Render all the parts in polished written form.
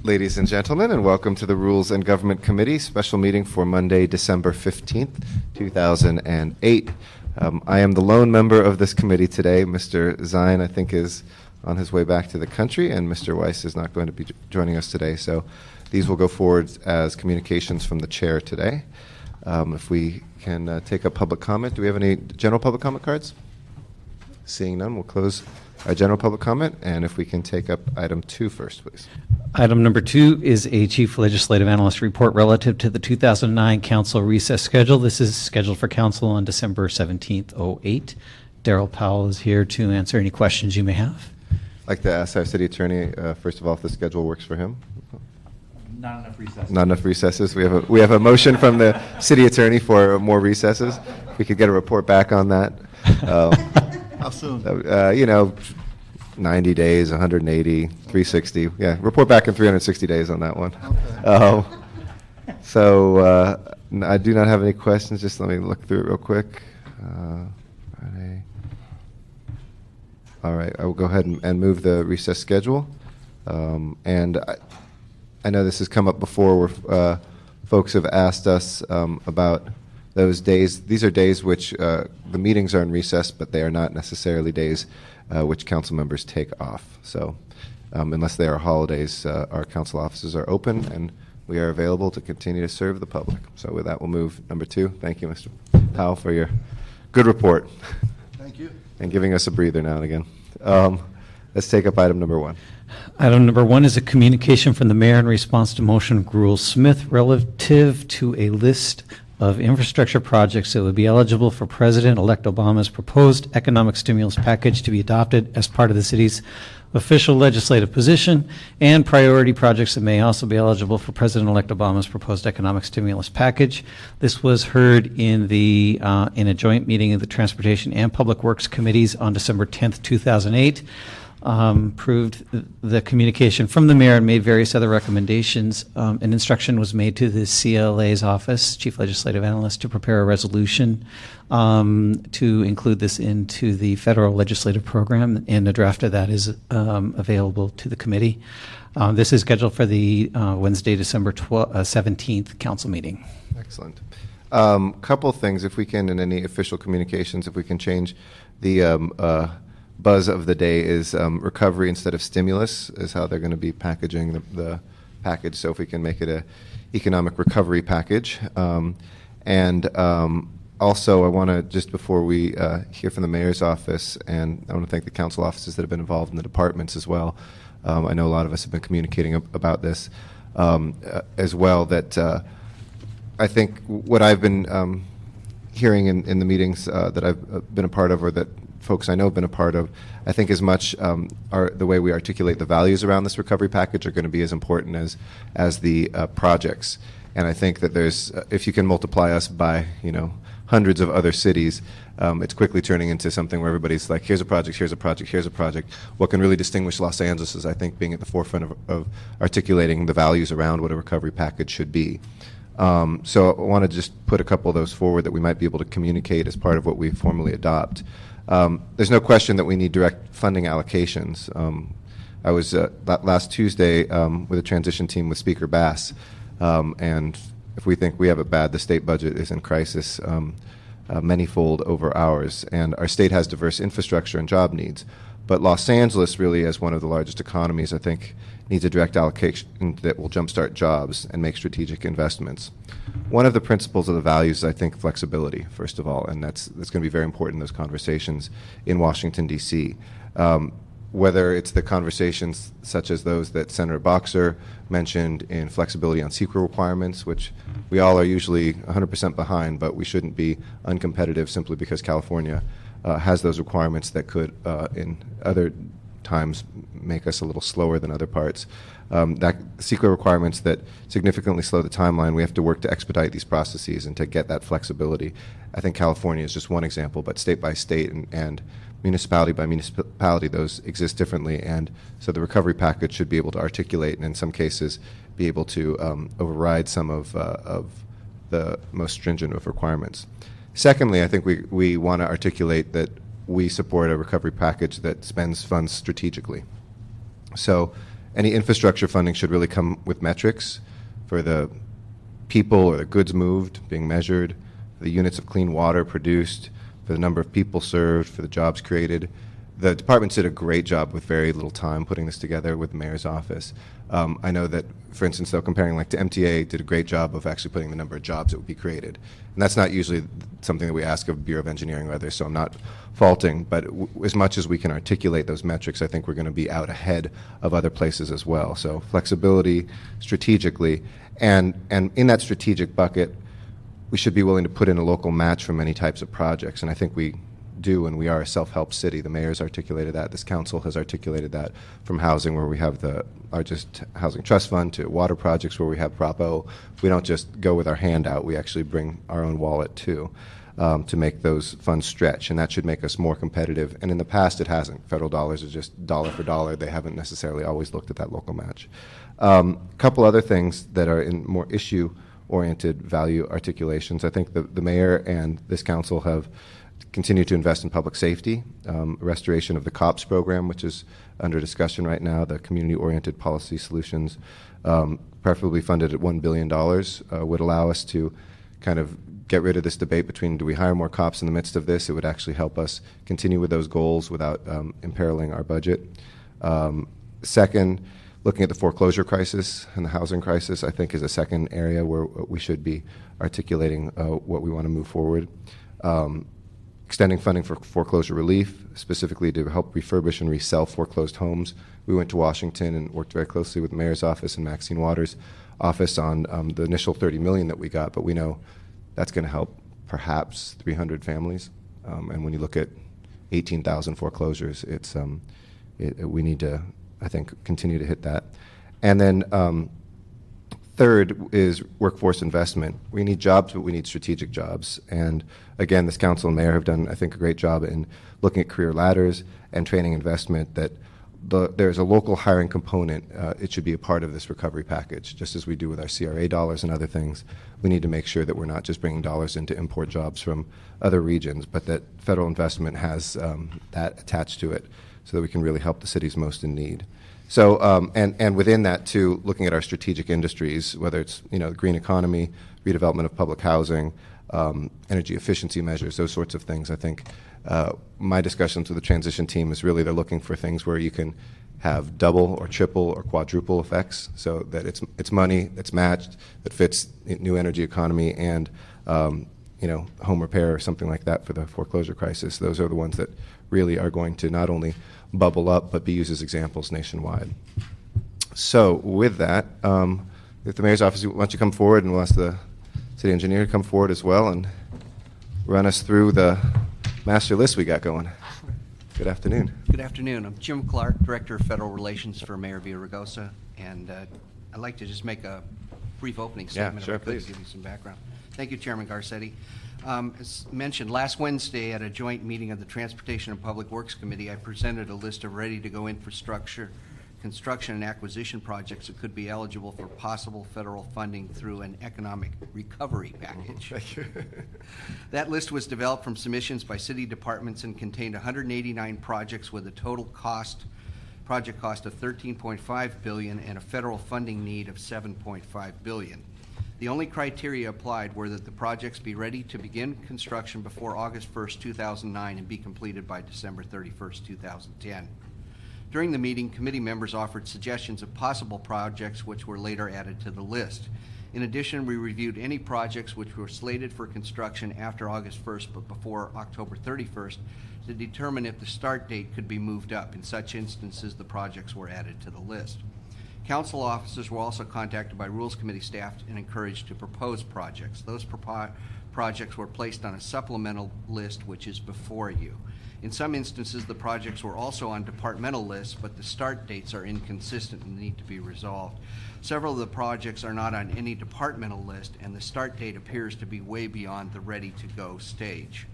Ladies and gentlemen, and welcome to the Rules and Government Committee special meeting for Monday, December 15th, 2008. I am the lone member of this committee today. Mr. Zine, I think, is on his way back to the country, and Mr. Weiss is not going to be joining us today. So these will go forward as communications from the chair today. If we can take up public comment. Do we have any general public comment cards? Seeing none, we'll close our general public comment, and if we can take up item 2 first, please. Item number 2 is a Chief Legislative Analyst report relative to the 2009 council recess schedule. This is scheduled for council on December 17th, 2008. Darrell Powell is here to answer any questions you may have. I'd like to ask our city attorney, first of all, if the schedule works for him. Not enough recesses. Not enough recesses. We have a motion from the city attorney for more recesses. If we could get a report back on that. How soon? 90 days, 180, 360. Yeah, report back in 360 days on that one. Okay. I do not have any questions. Just let me look through it real quick. Friday. All right, I will go ahead and move the recess schedule. And I know this has come up before where folks have asked us about those days. These are days which the meetings are in recess, but they are not necessarily days which council members take off. So unless they are holidays, our council offices are open and we are available to continue to serve the public. So with that, we'll move number 2. Thank you, Mr. Powell, for your good report. Thank you. And giving us a breather now and again. Let's take up item number 1. Item number 1 is a communication from the mayor in response to motion of Gruel Smith relative to a list of infrastructure projects that would be eligible for President-elect Obama's proposed economic stimulus package to be adopted as part of the city's official legislative position, and priority projects that may also be eligible for President-elect Obama's proposed economic stimulus package. This was heard in a joint meeting of the Transportation and Public Works Committees on December 10th, 2008. Approved the communication from the mayor and made various other recommendations. An instruction was made to the CLA's office, Chief Legislative Analyst, to prepare a resolution to include this into the federal legislative program, and a draft of that is available to the committee. This is scheduled for the Wednesday, December 17th council meeting. Excellent. Couple things, if we can, in any official communications, if we can change the buzz of the day is recovery instead of stimulus is how they're going to be packaging the package. So if we can make it a economic recovery package. Also, I want to, just before we hear from the mayor's office, and I want to thank the council offices that have been involved in the departments as well. I know a lot of us have been communicating about this as well, that I think what I've been hearing in the meetings that I've been a part of, or that folks I know have been a part of, I think as much the way we articulate the values around this recovery package are going to be as important as the projects. And I think that there's, if you can multiply us by, hundreds of other cities, it's quickly turning into something where everybody's like, here's a project, here's a project, here's a project. What can really distinguish Los Angeles is, I think, being at the forefront of articulating the values around what a recovery package should be. So I want to just put a couple of those forward that we might be able to communicate as part of what we formally adopt. There's no question that we need direct funding allocations. I was last Tuesday with a transition team with Speaker Bass, and if we think we have it bad, the state budget is in crisis manyfold over ours, and our state has diverse infrastructure and job needs. But Los Angeles, really, as one of the largest economies, I think, needs a direct allocation that will jumpstart jobs and make strategic investments. One of the principles of the values is, I think, flexibility, first of all, and that's going to be very important in those conversations in Washington, D.C. Whether it's the conversations such as those that Senator Boxer mentioned in flexibility on secret requirements, which we all are usually 100% behind, but we shouldn't be uncompetitive simply because California has those requirements that could, in other times, make us a little slower than other parts. That secret requirements that significantly slow the timeline, we have to work to expedite these processes and to get that flexibility. I think California is just one example, but state by state and municipality by municipality, those exist differently, and so the recovery package should be able to articulate and in some cases be able to override some of the most stringent of requirements. Secondly, I think we want to articulate that we support a recovery package that spends funds strategically. So any infrastructure funding should really come with metrics for the people or the goods moved being measured, for the units of clean water produced, for the number of people served, for the jobs created. The departments did a great job with very little time putting this together with the mayor's office. I know that, for instance, though, comparing like to MTA, did a great job of actually putting the number of jobs that would be created. And that's not usually something that we ask of Bureau of Engineering or others, so I'm not faulting. But as much as we can articulate those metrics, I think we're going to be out ahead of other places as well. So flexibility, strategically, and in that strategic bucket, we should be willing to put in a local match for many types of projects. And I think we do, and we are a self-help city. The mayor's articulated that. This council has articulated that, from housing, where we have the largest housing trust fund, to water projects where we have Prop O. We don't just go with our hand out. We actually bring our own wallet too, to make those funds stretch, and that should make us more competitive. And in the past, it hasn't. Federal dollars are just dollar for dollar. They haven't necessarily always looked at that local match. A couple other things that are in more issue-oriented value articulations. I think the mayor and this council have continue to invest in public safety, restoration of the COPS program, which is under discussion right now, the community-oriented policy solutions, preferably funded at $1 billion, would allow us to kind of get rid of this debate between do we hire more cops in the midst of this. It would actually help us continue with those goals without imperiling our budget. Second, looking at the foreclosure crisis and the housing crisis, I think is a second area where we should be articulating what we want to move forward. Extending funding for foreclosure relief, specifically to help refurbish and resell foreclosed homes. We went to Washington and worked very closely with the mayor's office and Maxine Waters' office on the initial $30 million that we got, but we know that's going to help perhaps 300 families. And when you look at 18,000 foreclosures, it's we need to, I think, continue to hit that. And then third is workforce investment. We need jobs, but we need strategic jobs. And again, this council and mayor have done, I think, a great job in looking at career ladders and training investment, that there's a local hiring component. It should be a part of this recovery package, just as we do with our CRA dollars and other things. We need to make sure that we're not just bringing dollars in to import jobs from other regions, but that federal investment has that attached to it so that we can really help the cities most in need. So, and within that, too, looking at our strategic industries, whether it's, the green economy, redevelopment of public housing, energy efficiency measures, those sorts of things. I think my discussions with the transition team is really they're looking for things where you can have double or triple or quadruple effects, so that it's money that's matched, that fits new energy economy and home repair or something like that for the foreclosure crisis. Those are the ones that really are going to not only bubble up, but be used as examples nationwide. So with that, if the mayor's office wants to come forward, and we'll ask the city engineer to come forward as well and run us through the master list we got going. Good afternoon. Good afternoon. I'm Jim Clark, Director of Federal Relations for Mayor Villaraigosa, and I'd like to just make a brief opening statement. Sure, if I could, please. give you some background. Thank you, Chairman Garcetti. As mentioned, last Wednesday at a joint meeting of the Transportation and Public Works Committee, I presented a list of ready-to-go infrastructure, construction, and acquisition projects that could be eligible for possible federal funding through an economic recovery package. Thank you. That list was developed from submissions by city departments and contained 189 projects with a total project cost of $13.5 billion and a federal funding need of $7.5 billion. The only criteria applied were that the projects be ready to begin construction before August 1st, 2009 and be completed by December 31st, 2010. During the meeting, committee members offered suggestions of possible projects which were later added to the list. In addition, we reviewed any projects which were slated for construction after August 1st but before October 31st to determine if the start date could be moved up. In such instances, the projects were added to the list. Council officers were also contacted by Rules Committee staff and encouraged to propose projects. Those projects were placed on a supplemental list, which is before you. In some instances, the projects were also on departmental lists, but the start dates are inconsistent and need to be resolved. Several of the projects are not on any departmental list, and the start date appears to be way beyond the ready-to-go stage.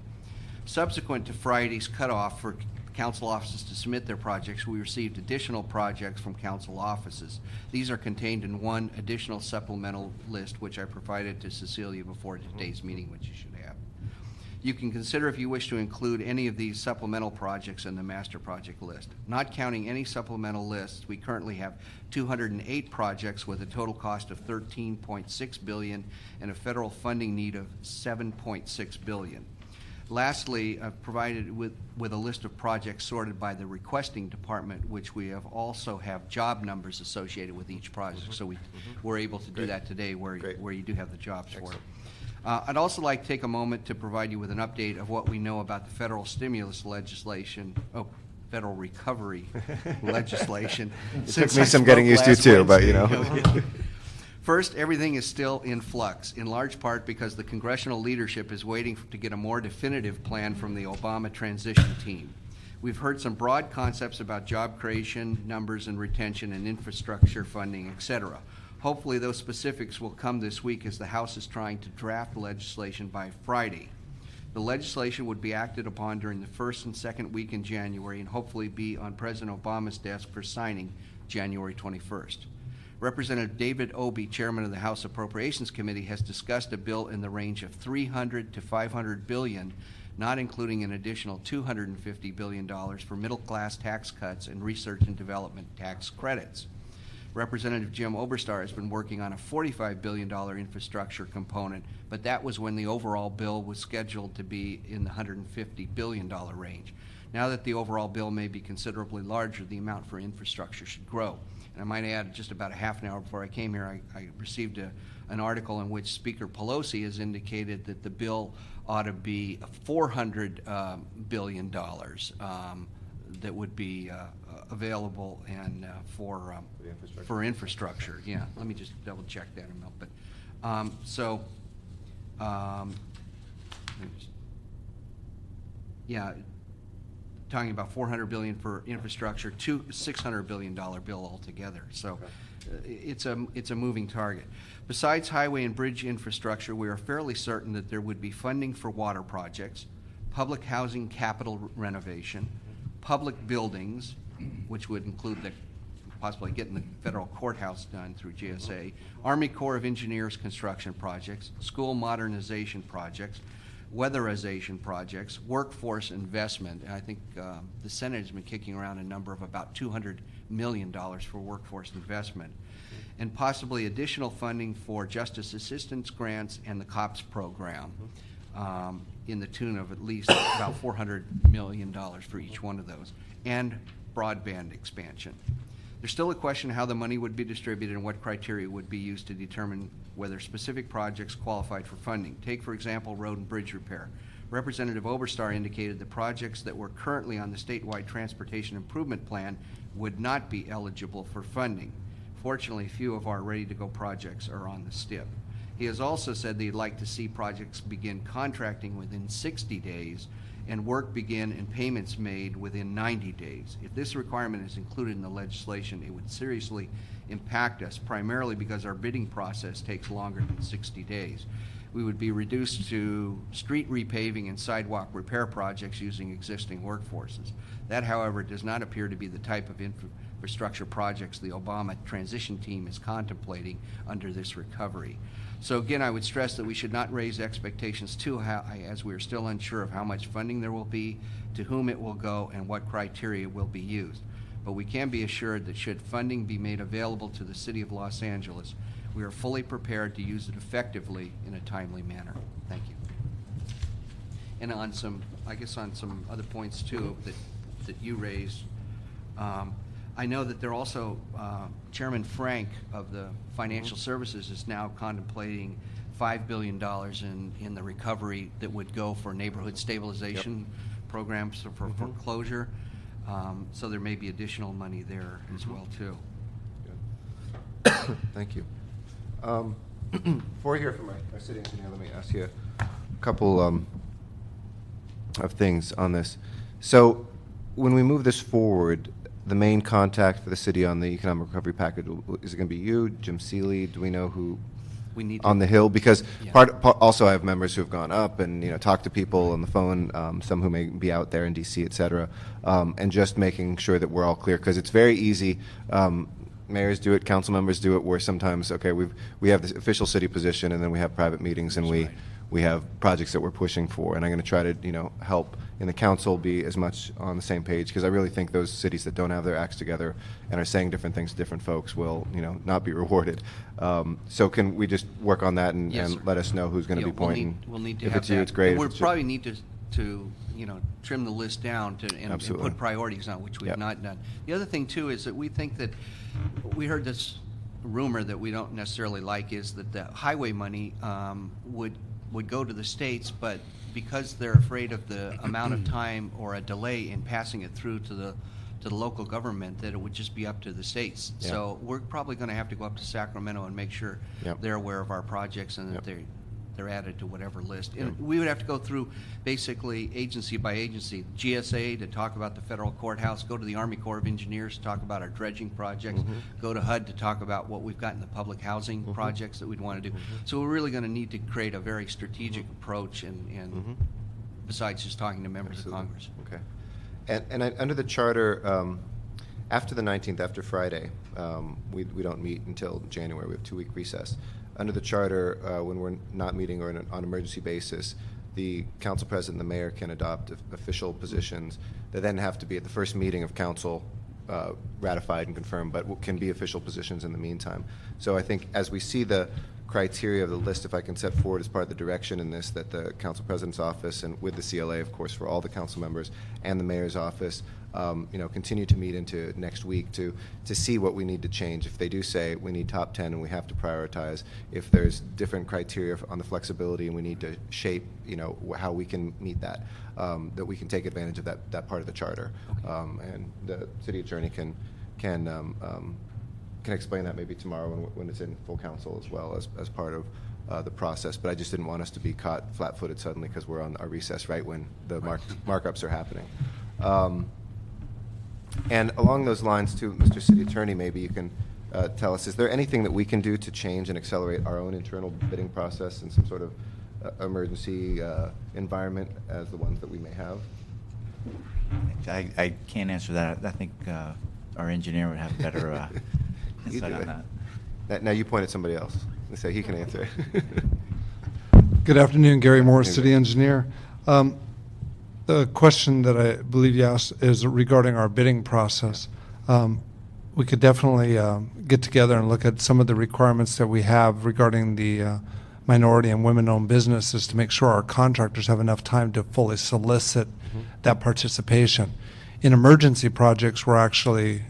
Subsequent to Friday's cutoff for council offices to submit their projects, we received additional projects from council offices. These are contained in one additional supplemental list, which I provided to Cecilia before today's meeting, which you should have. You can consider if you wish to include any of these supplemental projects in the master project list. Not counting any supplemental lists, we currently have 208 projects with a total cost of $13.6 billion and a federal funding need of $7.6 billion. Lastly, I've provided with a list of projects sorted by the requesting department, which we have also have job numbers associated with each project. So we're able to do that today where you do have the jobs for it. I'd also like to take a moment to provide you with an update of what we know about the federal stimulus legislation, federal recovery legislation. It took me some getting used to too, but you know. First, everything is still in flux, in large part because the congressional leadership is waiting to get a more definitive plan from the Obama transition team. We've heard some broad concepts about job creation, numbers and retention, and infrastructure funding, etc. Hopefully those specifics will come this week as the House is trying to draft legislation by Friday. The legislation would be acted upon during the first and second week in January and hopefully be on President Obama's desk for signing January 21st. Representative David Obey, chairman of the House Appropriations Committee, has discussed a bill in the range of $300 to $500 billion, not including an additional $250 billion for middle-class tax cuts and research and development tax credits. Representative Jim Oberstar has been working on a $45 billion infrastructure component, but that was when the overall bill was scheduled to be in the $150 billion range. Now that the overall bill may be considerably larger, the amount for infrastructure should grow. And I might add, just about a half an hour before I came here, I received an article in which Speaker Pelosi has indicated that the bill ought to be $400 billion that would be available and for infrastructure. Yeah, let me just double check that in a minute. But talking about $400 billion for infrastructure, $600 billion bill altogether. So it's a moving target. Besides highway and bridge infrastructure, we are fairly certain that there would be funding for water projects, public housing capital renovation, public buildings, which would include possibly getting the federal courthouse done through GSA, Army Corps of Engineers construction projects, school modernization projects, weatherization projects, workforce investment. And I think the Senate has been kicking around a number of about $200 million for workforce investment, and possibly additional funding for justice assistance grants and the COPS program in the tune of at least about $400 million for each one of those, and broadband expansion. There's still a question how the money would be distributed and what criteria would be used to determine whether specific projects qualified for funding. Take, for example, road and bridge repair. Representative Oberstar indicated the projects that were currently on the statewide transportation improvement plan would not be eligible for funding. Fortunately, few of our ready-to-go projects are on the STIP. He has also said that he'd like to see projects begin contracting within 60 days and work begin and payments made within 90 days. If this requirement is included in the legislation, it would seriously impact us, primarily because our bidding process takes longer than 60 days. We would be reduced to street repaving and sidewalk repair projects using existing workforces. That, however, does not appear to be the type of infrastructure projects the Obama transition team is contemplating under this recovery. So again, I would stress that we should not raise expectations too high, as we are still unsure of how much funding there will be, to whom it will go, and what criteria will be used. But we can be assured that should funding be made available to the City of Los Angeles, we are fully prepared to use it effectively in a timely manner. Thank you. And on some other points too that you raised, I know that they're also, Chairman Frank of the Financial Services is now contemplating $5 billion in the recovery that would go for neighborhood stabilization programs for foreclosure. So there may be additional money there as well too. Thank you. Before I hear from our city engineer, let me ask you a couple of things on this. So when we move this forward, the main contact for the city on the economic recovery package, is it going to be you, Jim Seeley? Do we know who we need on the Hill? Because also I have members who have gone up and talked to people on the phone, some who may be out there in D.C., et cetera, and just making sure that we're all clear, because it's very easy. Mayors do it, council members do it, where sometimes, okay, we have this official city position, and then we have private meetings, and we have projects that we're pushing for, and I'm going to try to, help in the council be as much on the same page, because I really think those cities that don't have their acts together and are saying different things to different folks will, not be rewarded. So can we just work on that and, Yes, and sir. let us know who's going to be pointing? We'll need to if have it's that. you, it's great. And If we'll it's probably need to trim the list down and Absolutely. put priorities on, which we've Yep. not done. The other thing too is that we think that we heard this rumor that we don't necessarily like, is that the highway money would go to the states, but because they're afraid of the amount of time or a delay in passing it through to the local government, that it would just be up to the states. Yeah. So we're probably going to have to go up to Sacramento and make sure Yep. they're aware of our projects and that Yep. they're added to whatever list. Yeah. And we would have to go through basically agency by agency. GSA to talk about the federal courthouse, go to the Army Corps of Engineers to talk about our dredging projects, go to HUD to talk about what we've got in the public housing projects that we'd want to do. So we're really going to need to create a very strategic approach, and besides just talking to members Absolutely. of Congress. Okay. And under the charter, after the 19th, after Friday, we don't meet until January. We have a 2-week recess. Under the charter, when we're not meeting or on an emergency basis, the council president and the mayor can adopt official positions that then have to be at the first meeting of council ratified and confirmed, but can be official positions in the meantime. So I think as we see the criteria of the list, if I can set forward as part of the direction in this, that the council president's office and with the CLA, of course, for all the council members, and the mayor's office, continue to meet into next week to see what we need to change. If they do say we need top 10 and we have to prioritize, if there's different criteria on the flexibility and we need to shape, how we can meet that, that we can take advantage of that part of the charter. And the city attorney can explain that maybe tomorrow when it's in full council as well as part of the process. But I just didn't want us to be caught flat-footed suddenly because we're on our recess right when the markups are happening. And along those lines, too, Mr. City Attorney, maybe you can tell us, is there anything that we can do to change and accelerate our own internal bidding process in some sort of emergency environment as the ones that we may have? I can't answer that. I think our engineer would have better You insight do on it. that. Now you point at somebody else and say he can answer. Good afternoon, Gary Morris, City Engineer. The question that I believe you asked is regarding our bidding process. We could definitely get together and look at some of the requirements that we have regarding the minority and women-owned businesses to make sure our contractors have enough time to fully solicit that participation. In emergency projects, we're actually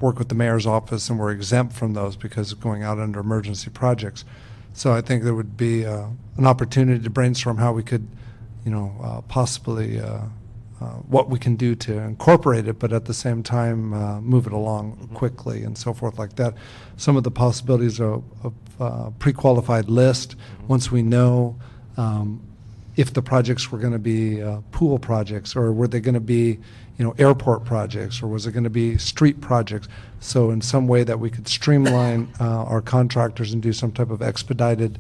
work with the mayor's office, and we're exempt from those because of going out under emergency projects. So I think there would be an opportunity to brainstorm how we could, possibly what we can do to incorporate it, but at the same time move it along quickly and so forth like that. Some of the possibilities of pre-qualified list, once we know if the projects were going to be pool projects, or were they going to be airport projects, or was it going to be street projects? So in some way that we could streamline our contractors and do some type of expedited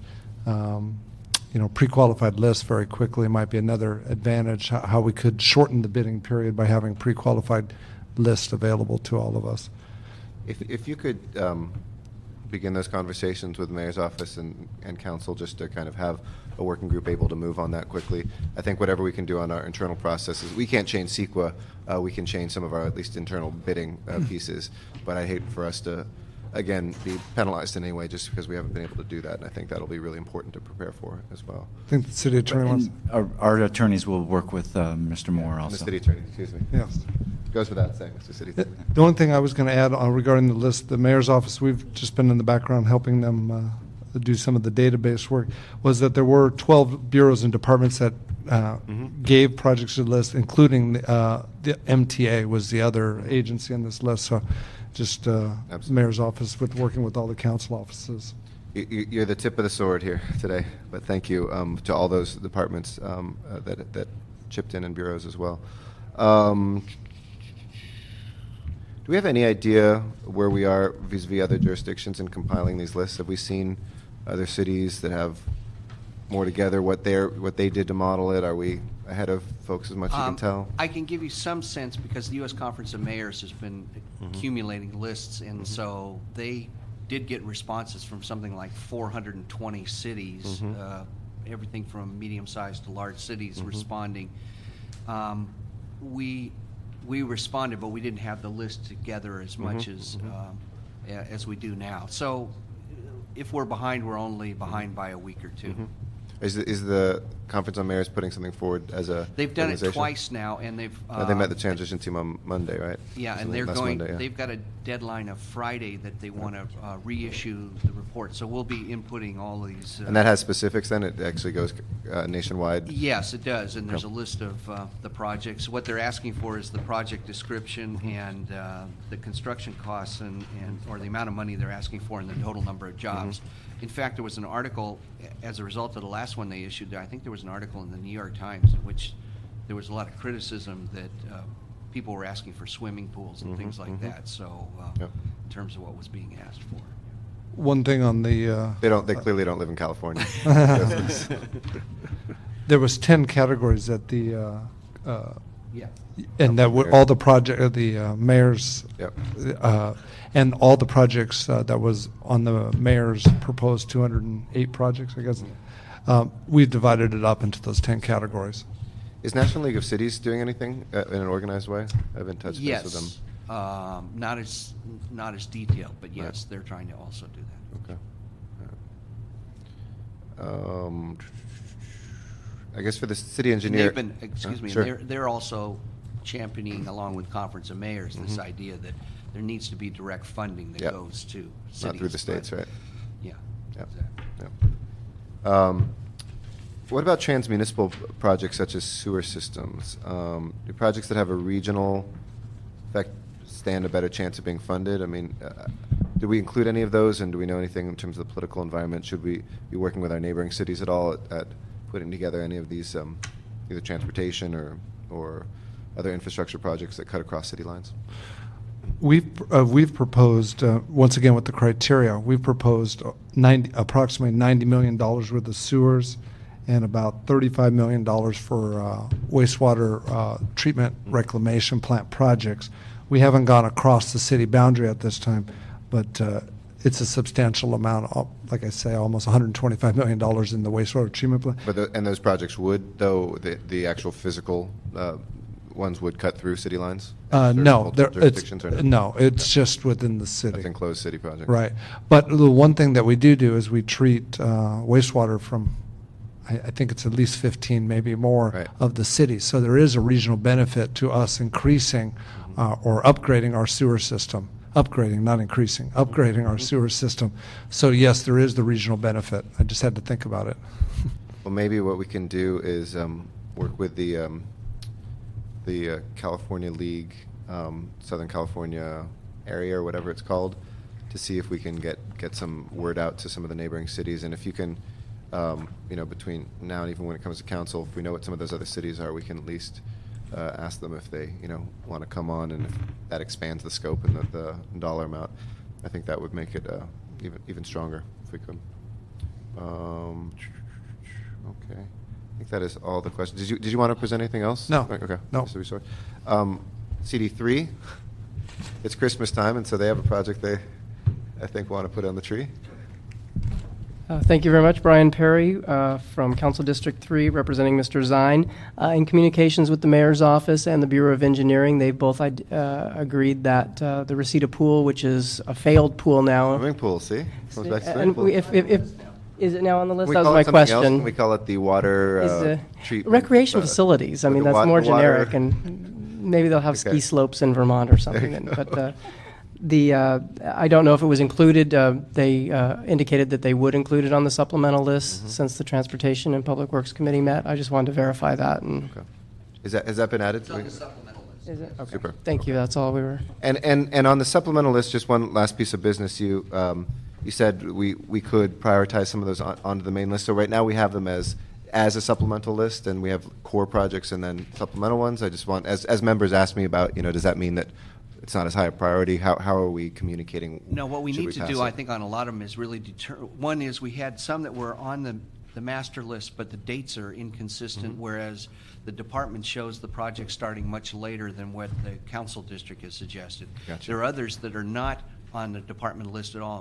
pre-qualified list very quickly might be another advantage, how we could shorten the bidding period by having pre-qualified list available to all of us. If you could begin those conversations with the mayor's office and council, just to kind of have a working group able to move on that quickly. I think whatever we can do on our internal processes, we can't change CEQA, we can change some of our at least internal bidding pieces, but I hate for us to, again, be penalized in any way just because we haven't been able to do that, and I think that'll be really important to prepare for as well. I think the city attorney wants. And our attorneys will work with Mr. Moore And also. the city attorney, excuse me. Yes. Goes without saying, Mr. City Attorney. The only thing I was going to add regarding the list, the mayor's office, we've just been in the background helping them do some of the database work, was that there were 12 bureaus and departments that gave projects to the list, including the MTA was the other agency on this list. So just the mayor's office working with all the council offices. You're the tip of the sword here today, but thank you to all those departments that chipped in and bureaus as well. Do we have any idea where we are vis-a-vis other jurisdictions in compiling these lists? Have we seen other cities that have more together, what they did to model it? Are we ahead of folks as much as you can tell? I can give you some sense because the U.S. Conference of Mayors has been accumulating lists, and so they did get responses from something like 420 cities everything from medium-sized to large cities Mm-hmm. responding. We responded, but we didn't have the list together as much as we do now. So if we're behind, we're only behind by a week or two. Is the Conference on Mayors putting something forward as a They've done it organization? twice now, and they've They met the transition team on Monday, right? yeah, Was and it they're last going. Monday, yeah. They've got a deadline of Friday that they want to reissue the report. So we'll be inputting all these. And that has specifics. Then it actually goes nationwide. Yes, it does, and there's a list of the projects. What they're asking for is the project description and the construction costs and or the amount of money they're asking for and the total number of jobs. In fact, there was an article, as a result of the last one they issued, I think there was an article in the New York Times in which there was a lot of criticism that people were asking for swimming pools and things like that, so Yep. in terms of what was being asked for. One thing on the, They clearly don't live in California. there was 10 categories at the, Yeah. and that were all the project, the mayor's, Yep. and all the projects that was on the mayor's proposed 208 projects, I guess. We've divided it up into those 10 categories. Is National League of Cities doing anything in an organized way? I've been touched base with them. Yes, not as detailed, but yes, Right. they're trying to also do that. Okay. I guess for the city engineer. They've been, excuse me, Sure. they're also championing, along with Conference of Mayors, this idea that there needs to be direct funding that Yep. goes to cities. Not through the states, but- right? Yeah. Yep. exactly. Yep. What about transmunicipal projects such as sewer systems? Do projects that have a regional effect stand a better chance of being funded? I mean, do we include any of those, and do we know anything in terms of the political environment? Should we be working with our neighboring cities at all at putting together any of these, either transportation or other infrastructure projects that cut across city lines? We've proposed, once again with the criteria, we've proposed approximately $90 million worth of sewers and about $35 million for wastewater treatment reclamation plant projects. We haven't gone across the city boundary at this time, but it's a substantial amount, like I say, almost $125 million in the wastewater treatment plant. But and those projects would, though, the actual physical ones would cut through city lines? Certain No, multiple jurisdictions or no, it's just within the city. That's enclosed city projects. Right. But the one thing that we do is we treat wastewater from, I think it's at least 15, maybe more, Right. of the city. So there is a regional benefit to us increasing or upgrading our sewer system. Upgrading, not increasing, upgrading our sewer system. So yes, there is the regional benefit. I just had to think about it. Well, maybe what we can do is work with the California League, Southern California area or whatever it's called, to see if we can get some word out to some of the neighboring cities. And if you can, between now and even when it comes to council, if we know what some of those other cities are, we can at least ask them if they, want to come on, and if that expands the scope and the dollar amount. I think that would make it even stronger if we could. Okay. I think that is all the questions. Did you want to present anything else? No. Okay. No. So we saw. CD3, it's Christmas time, and so they have a project they, I think, want to put on the tree. Thank you very much. Brian Perry from Council District 3, representing Mr. Zine. In communications with the Mayor's Office and the Bureau of Engineering, they've both agreed that the Reseda Pool, which is a failed pool now. Swimming pool, see? Comes back to swimming And pool. is it now on the list? We That was call my it something else? question. Can we call it the water Is, treatment? recreation facilities. I like mean, the that's more the water- generic, and maybe they'll have Okay. ski slopes in Vermont or something. There you But go. I don't know if it was included. They indicated that they would include it on the supplemental list Mm-hmm. since the Transportation and Public Works Committee met. I just wanted to verify that. And Okay. Has that been added? It's on the supplemental list. is it? Okay. Super. Thank you. That's all we were. And on the supplemental list, just one last piece of business. You said we could prioritize some of those onto the main list. So right now we have them as a supplemental list, and we have core projects and then supplemental ones. I just want, as members ask me about, does that mean that it's not as high a priority? How are we communicating? No, what we Should need to pass do, it? I think, on a lot of them is really one is we had some that were on the master list, but the dates are inconsistent, Mm-hmm. whereas the department shows the project starting much later than what the council district has suggested. Gotcha. There are others that are not on the department list at all,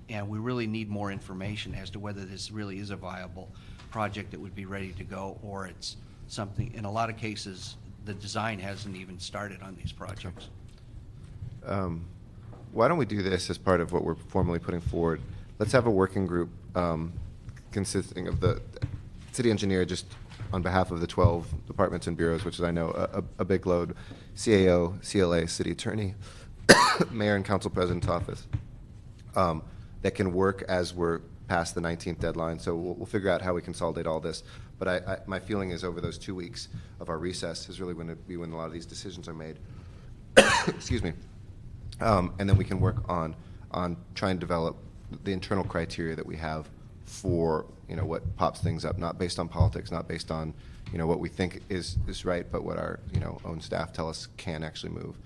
and we really need more information as to whether this really is a viable project that would be ready to go, or it's something, in a lot of cases, the design hasn't even started on these projects. Why don't we do this as part of what we're formally putting forward? Let's have a working group consisting of the city engineer, just on behalf of the 12 departments and bureaus, which is, I know, a big load, CAO, CLA, city attorney, mayor and council president's office, that can work as we're past the 19th deadline. So we'll figure out how we consolidate all this. But my feeling is over those 2 weeks of our recess is really when a lot of these decisions are made. Excuse me. And then we can work on trying to develop the internal criteria that we have for, what pops things up, not based on politics, not based on, what we think is right, but what our, own staff tell us can actually move.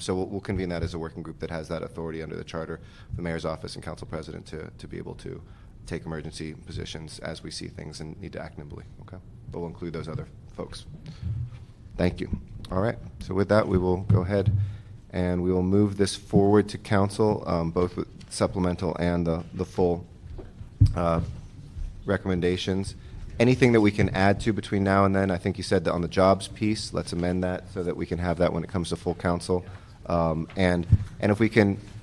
So we'll convene that as a working group that has that authority under the charter, the mayor's office and council president to be able to take emergency positions as we see things and need to act nimbly, okay? But we'll include those other folks. Thank you. All right, so with that, we will go ahead and we will move this forward to council, both with supplemental and the full recommendations. Anything that we can add to between now and then? I think you said that on the jobs piece, let's amend that so that we can have that when it comes to full council. And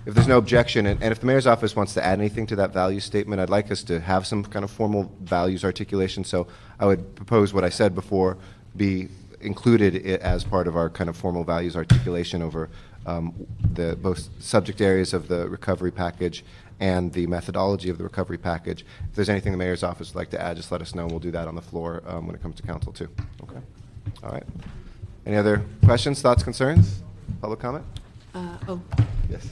if there's no objection, and if the mayor's office wants to add anything to that value statement, I'd like us to have some kind of formal values articulation. So I would propose what I said before be included as part of our kind of formal values articulation over the both subject areas of the recovery package and the methodology of the recovery package. If there's anything the mayor's office would like to add, just let us know, and we'll do that on the floor when it comes to council too. Okay. All right. Any other questions, thoughts, concerns? Public comment? Yes.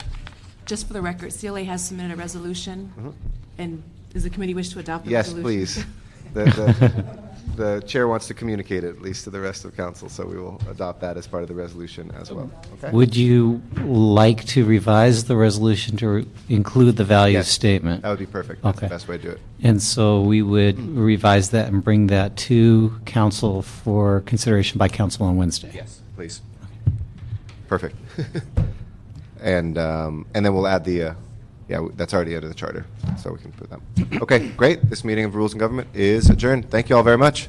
Just for the record, CLA has submitted a resolution, and does the committee wish to adopt the Yes, resolution? please. The chair wants to communicate it at least to the rest of council, so we will adopt that as part of the resolution as well. Okay? Would you like to revise the resolution to include the value Yes, statement? that would be perfect. That's Okay. the best way to do it. And so we would revise that and bring that to council for consideration by council on Wednesday. Yes, please. Perfect. And then we'll add the, that's already out of the charter, so we can put that. Okay, great. This meeting of Rules and Government is adjourned. Thank you all very much.